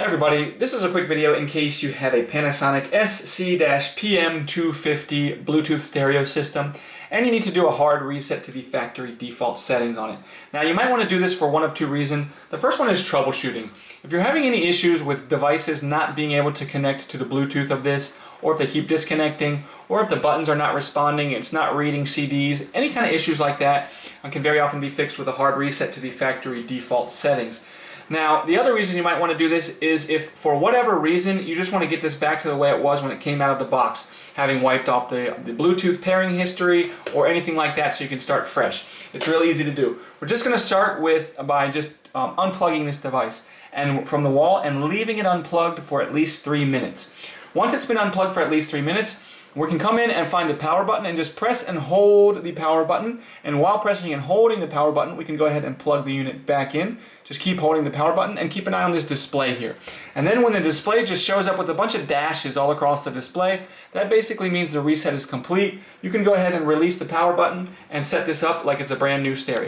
Hey everybody, this is a quick video in case you have a Panasonic SC-PM250 Bluetooth stereo system and you need to do a hard reset to the factory default settings on it. Now you might want to do this for one of two reasons. The first one is troubleshooting. If you're having any issues with devices not being able to connect to the Bluetooth of this, or if they keep disconnecting, or if the buttons are not responding, it's not reading CDs, any kind of issues like that can very often be fixed with a hard reset to the factory default settings. Now, the other reason you might want to do this is if, for whatever reason, you just want to get this back to the way it was when it came out of the box, having wiped off the Bluetooth pairing history or anything like that so you can start fresh. It's really easy to do. We're just going to start by just unplugging this device from the wall and leaving it unplugged for at least 3 minutes. Once it's been unplugged for at least 3 minutes, we can come in and find the power button and just press and hold the power button. And while pressing and holding the power button, we can go ahead and plug the unit back in. Just keep holding the power button and keep an eye on this display here. And then when the display just shows up with a bunch of dashes all across the display, that basically means the reset is complete. You can go ahead and release the power button and set this up like it's a brand new stereo.